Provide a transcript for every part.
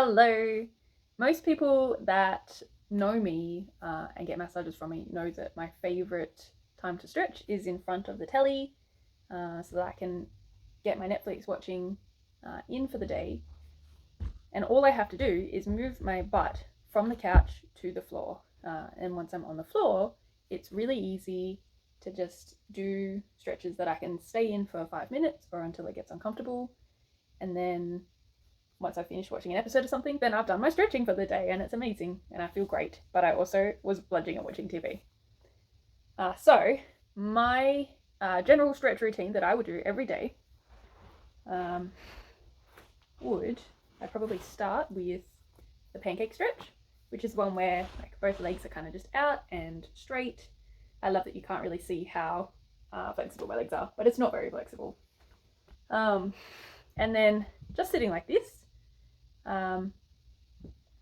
Hello. Most people that know me and get massages from me know that my favorite time to stretch is in front of the telly, so that I can get my Netflix watching in for the day. And all I have to do is move my butt from the couch to the floor. And once I'm on the floor, it's really easy to just do stretches that I can stay in for 5 minutes or until it gets uncomfortable. And then once I finish watching an episode of something, then I've done my stretching for the day and it's amazing and I feel great. But I also was bludging at watching TV. So my general stretch routine that I would do every day I'd probably start with the pancake stretch, which is one where like both legs are kind of just out and straight. I love that you can't really see how flexible my legs are, but it's not very flexible. And then just sitting like this,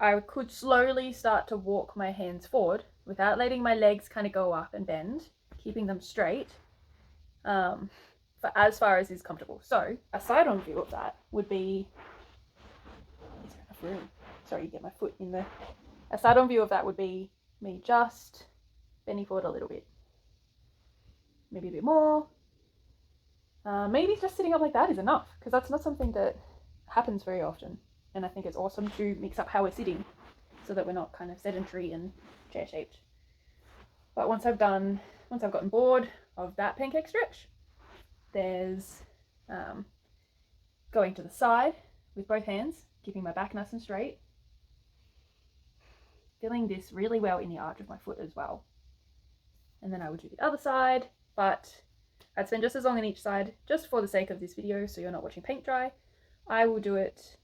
I could slowly start to walk my hands forward without letting my legs kind of go up and bend, keeping them straight for as far as is comfortable. So a side-on view of that would be, is there enough room? Sorry, you get my foot in there. A side-on view of that would be me just bending forward a little bit, maybe a bit more. Maybe just sitting up like that is enough, because that's not something that happens very often. And I think it's awesome to mix up how we're sitting so that we're not kind of sedentary and chair-shaped. But once I've gotten bored of that pancake stretch, there's going to the side with both hands, keeping my back nice and straight, feeling this really well in the arch of my foot as well. And then I would do the other side, but I'd spend just as long on each side, just for the sake of this video, so you're not watching paint dry. I will do it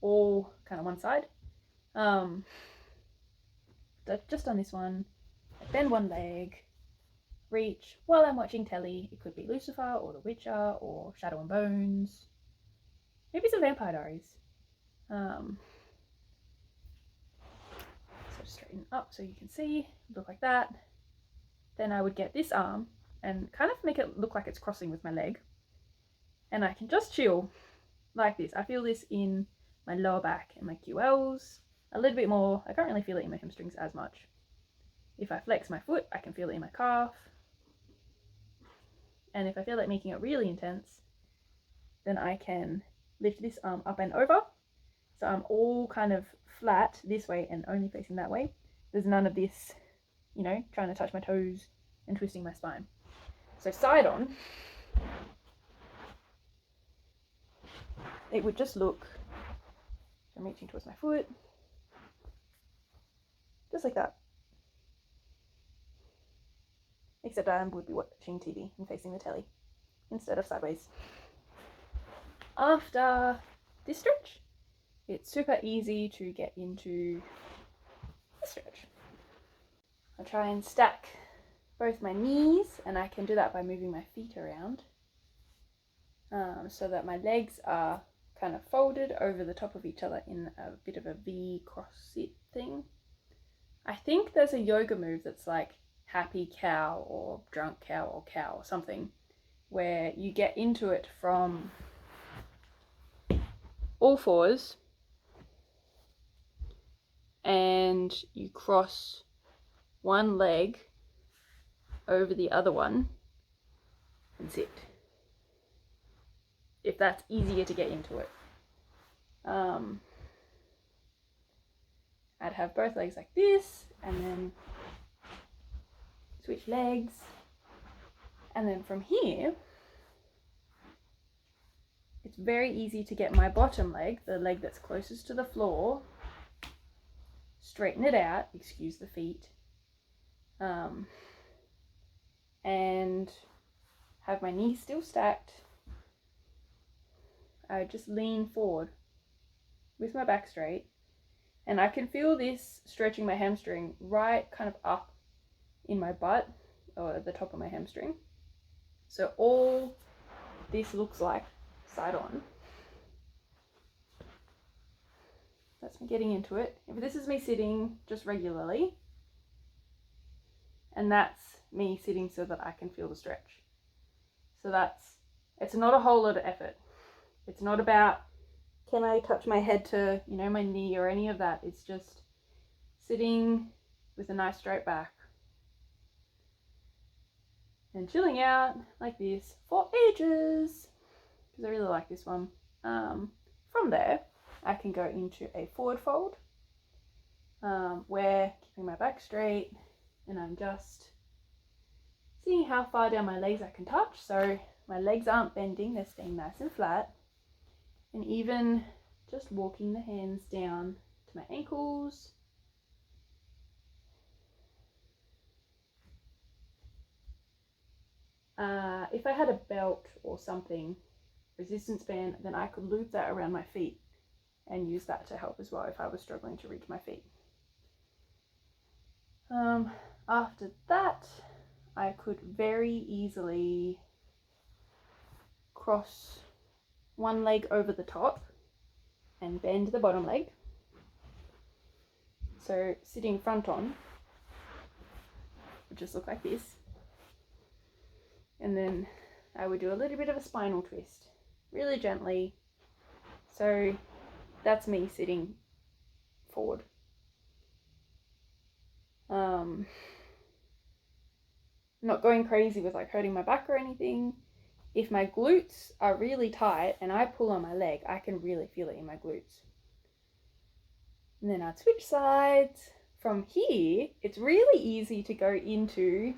all kind of one side. Just on this one, I bend one leg, reach while I'm watching telly. It could be Lucifer or The Witcher or Shadow and Bones, maybe some Vampire Diaries. So straighten up so you can see, look like that. Then I would get this arm and kind of make it look like it's crossing with my leg, and I can just chill like this. I feel this in my lower back and my QLs a little bit more. I can't really feel it in my hamstrings as much. If I flex my foot, I can feel it in my calf. And if I feel like making it really intense, then I can lift this arm up and over. So I'm all kind of flat this way and only facing that way. There's none of this, trying to touch my toes and twisting my spine. So side on, it would just look, I'm reaching towards my foot, just like that. Except I would be watching TV and facing the telly instead of sideways. After this stretch, it's super easy to get into this stretch. I try and stack both my knees, and I can do that by moving my feet around so that my legs are kind of folded over the top of each other in a bit of a V cross sit thing. I think there's a yoga move that's like happy cow or drunk cow or something, where you get into it from all fours and you cross one leg over the other one and sit, if that's easier to get into it. I'd have both legs like this and then switch legs, and then from here it's very easy to get my bottom leg, the leg that's closest to the floor, straighten it out, excuse the feet, and have my knees still stacked. I just lean forward with my back straight, and I can feel this stretching my hamstring right kind of up in my butt or at the top of my hamstring. So all this looks like side on. That's me getting into it. If this is me sitting just regularly, and that's me sitting so that I can feel the stretch. So it's not a whole lot of effort. It's not about can I touch my head to, you know, my knee or any of that. It's just sitting with a nice straight back and chilling out like this for ages, because I really like this one. From there, I can go into a forward fold, where keeping my back straight, and I'm just seeing how far down my legs I can touch. So my legs aren't bending, they're staying nice and flat. And even just walking the hands down to my ankles. If I had a belt or something, resistance band, then I could loop that around my feet and use that to help as well if I was struggling to reach my feet. After that, I could very easily cross one leg over the top and bend the bottom leg. So sitting front on would just look like this. And then I would do a little bit of a spinal twist, really gently. So that's me sitting forward. Not going crazy with like hurting my back or anything. If my glutes are really tight and I pull on my leg, I can really feel it in my glutes. And then I'd switch sides. From here, it's really easy to go into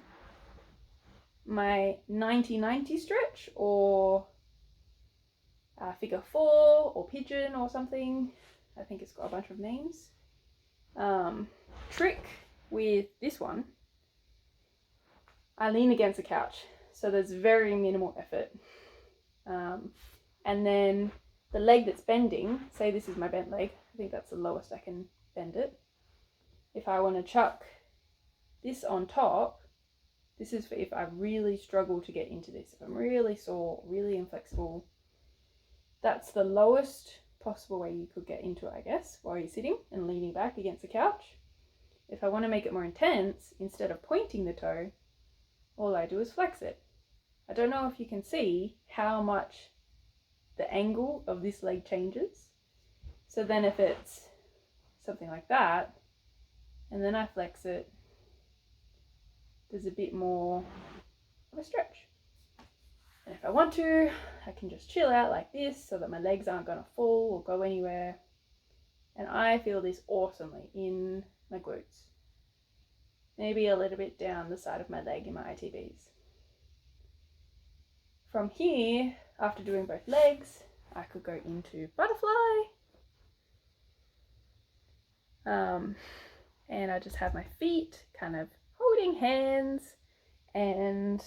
my 90-90 stretch, or figure 4 or pigeon or something. I think it's got a bunch of names. Trick with this one, I lean against the couch, so there's very minimal effort. And then the leg that's bending, say this is my bent leg, I think that's the lowest I can bend it. If I want to chuck this on top, this is for if I really struggle to get into this. If I'm really sore, really inflexible, that's the lowest possible way you could get into it, I guess, while you're sitting and leaning back against the couch. If I want to make it more intense, instead of pointing the toe, all I do is flex it. I don't know if you can see how much the angle of this leg changes. So then if it's something like that, and then I flex it, there's a bit more of a stretch. And if I want to, I can just chill out like this so that my legs aren't going to fall or go anywhere. And I feel this awesomely in my glutes. Maybe a little bit down the side of my leg in my ITBs. From here, after doing both legs, I could go into butterfly. And I just have my feet kind of holding hands, and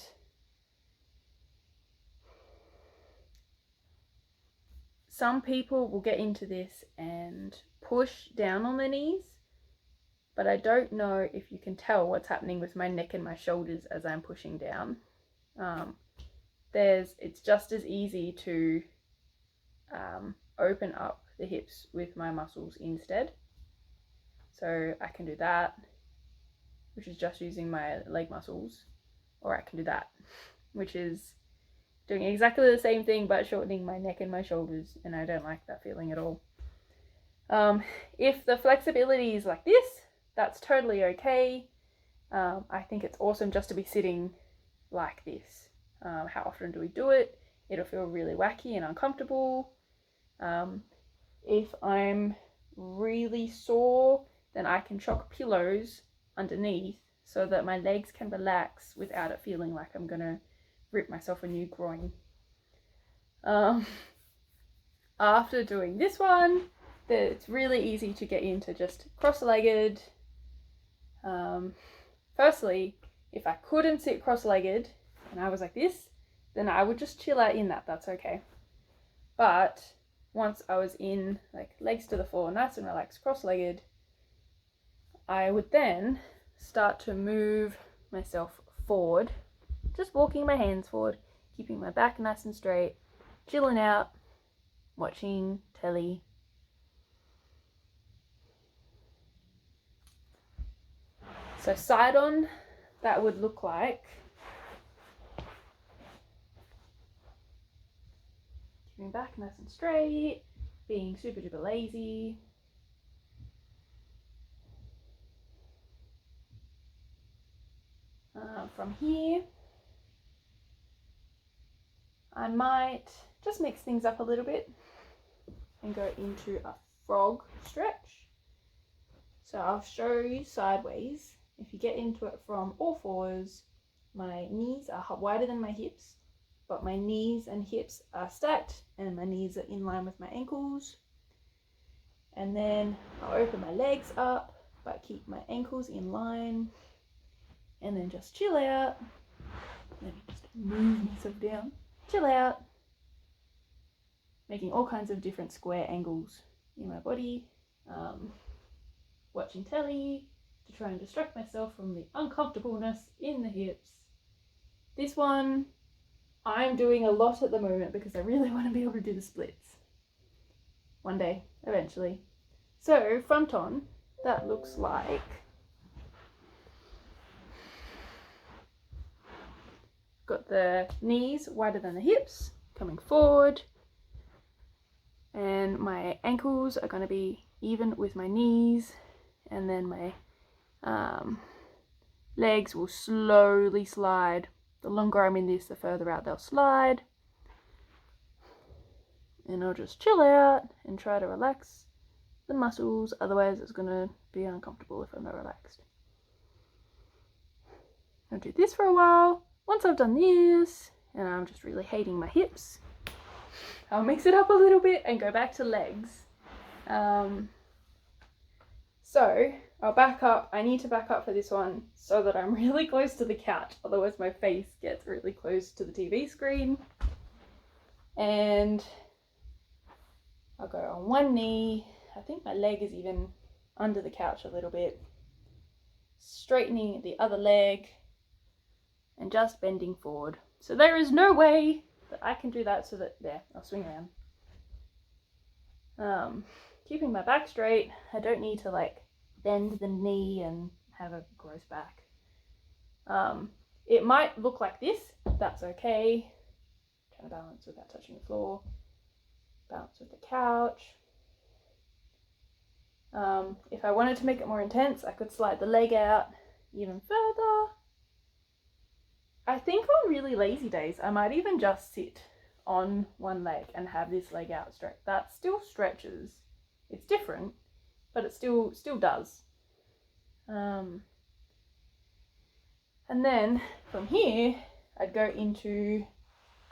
some people will get into this and push down on their knees, but I don't know if you can tell what's happening with my neck and my shoulders as I'm pushing down. It's just as easy to open up the hips with my muscles instead. So I can do that, which is just using my leg muscles, or I can do that, which is doing exactly the same thing but shortening my neck and my shoulders, and I don't like that feeling at all. If the flexibility is like this, that's totally okay. I think it's awesome just to be sitting like this. How often do we do it? It'll feel really wacky and uncomfortable. If I'm really sore, then I can chuck pillows underneath so that my legs can relax without it feeling like I'm gonna rip myself a new groin. After doing this one, it's really easy to get into just cross-legged. Firstly, if I couldn't sit cross-legged and I was like this, then I would just chill out in that, that's okay. But once I was in like legs to the floor, nice and relaxed, cross-legged, I would then start to move myself forward, just walking my hands forward, keeping my back nice and straight, chilling out, watching telly. So side on, that would look like keeping back nice and straight, being super duper lazy. From here, I might just mix things up a little bit and go into a frog stretch. So I'll show you sideways. If you get into it from all fours, my knees are wider than my hips, but my knees and hips are stacked and my knees are in line with my ankles. And then I'll open my legs up, but keep my ankles in line. And then just chill out. Let me just move myself down. Chill out. Making all kinds of different square angles in my body. Watching telly to try and distract myself from the uncomfortableness in the hips. This one I'm doing a lot at the moment because I really want to be able to do the splits. One day, eventually. So, front on, that looks like got the knees wider than the hips, coming forward. And my ankles are going to be even with my knees. And then my legs will slowly slide. The longer I'm in this, the further out they'll slide. And I'll just chill out and try to relax the muscles. Otherwise, it's going to be uncomfortable if I'm not relaxed. I'll do this for a while. Once I've done this, and I'm just really hating my hips, I'll mix it up a little bit and go back to legs. So I'll back up. I need to back up for this one so that I'm really close to the couch. Otherwise my face gets really close to the TV screen. And I'll go on one knee. I think my leg is even under the couch a little bit. Straightening the other leg and just bending forward. So there is no way that I can do that so that, there, I'll swing around. Keeping my back straight. I don't need to like bend the knee and have a gross back. It might look like this. That's okay. Trying to balance without touching the floor. Balance with the couch. If I wanted to make it more intense, I could slide the leg out even further. I think on really lazy days, I might even just sit on one leg and have this leg out straight. That still stretches. It's different, but it still does. And then from here, I'd go into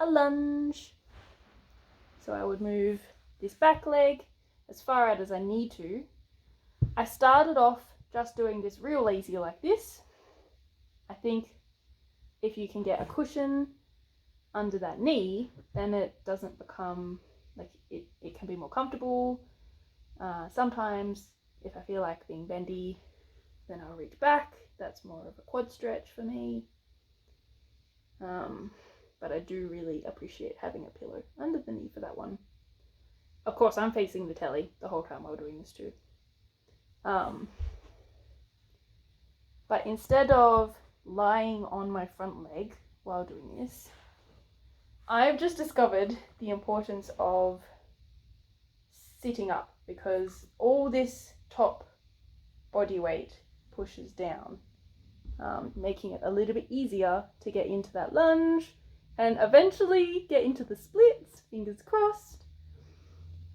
a lunge. So I would move this back leg as far out as I need to. I started off just doing this real lazy like this. I think if you can get a cushion under that knee, then it doesn't become, like, it can be more comfortable. Sometimes if I feel like being bendy, then I'll reach back. That's more of a quad stretch for me. But I do really appreciate having a pillow under the knee for that one. Of course, I'm facing the telly the whole time while doing this too. But instead of lying on my front leg while doing this, I've just discovered the importance of sitting up, because all this top body weight pushes down, making it a little bit easier to get into that lunge and eventually get into the splits, fingers crossed.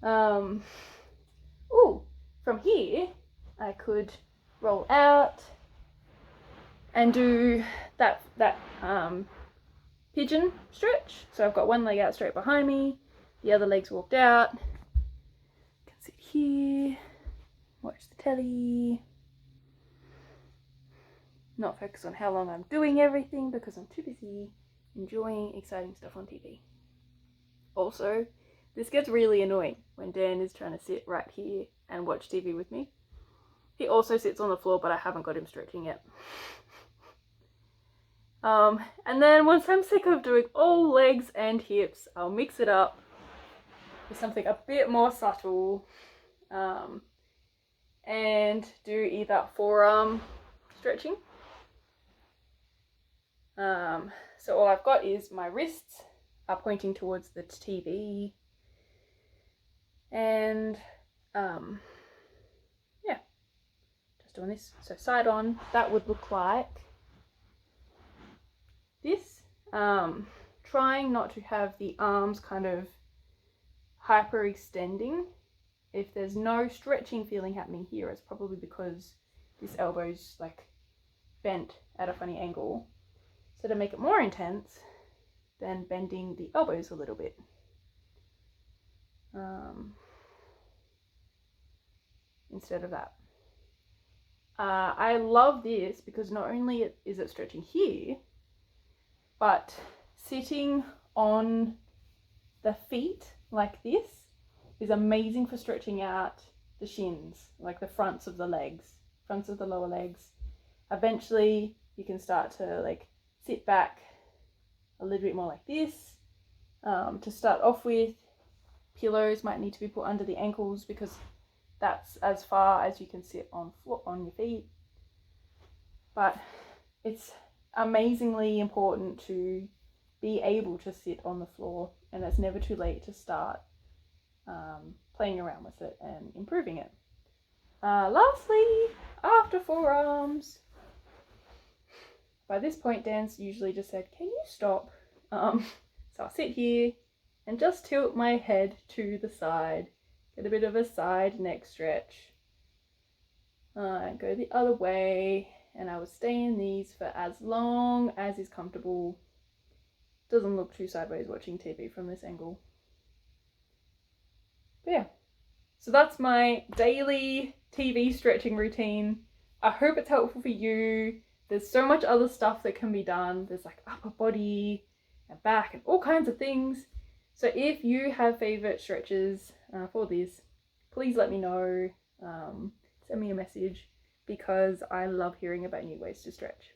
From here I could roll out and do that pigeon stretch. So I've got one leg out straight behind me, the other leg's walked out. I can sit here, watch the telly, not focus on how long I'm doing everything because I'm too busy enjoying exciting stuff on TV. Also, this gets really annoying when Dan is trying to sit right here and watch TV with me. He also sits on the floor, but I haven't got him stretching yet. And then once I'm sick of doing all legs and hips, I'll mix it up with something a bit more subtle, and do either forearm stretching. So all I've got is my wrists are pointing towards the TV, And yeah, just doing this. So side on, that would look like this. Trying not to have the arms kind of hyperextending. If there's no stretching feeling happening here, it's probably because this elbow's like bent at a funny angle. So to make it more intense, then bending the elbows a little bit. Instead of that. I love this because not only is it stretching here, but sitting on the feet like this is amazing for stretching out the shins, like the fronts of the legs, fronts of the lower legs. Eventually you can start to like sit back a little bit more like this. To start off with, pillows might need to be put under the ankles because that's as far as you can sit on your feet. But it's amazingly important to be able to sit on the floor, and it's never too late to start playing around with it and improving it. Lastly, after forearms. By this point, Dan's usually just said, "Can you stop?" So I'll sit here and just tilt my head to the side, get a bit of a side neck stretch. Go the other way, and I will stay in these for as long as is comfortable. Doesn't look too sideways watching TV from this angle. But yeah, so that's my daily TV stretching routine. I hope it's helpful for you. There's so much other stuff that can be done. There's like upper body and back and all kinds of things. So if you have favorite stretches for this, please let me know. Send me a message because I love hearing about new ways to stretch.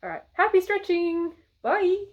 All right, happy stretching. Bye.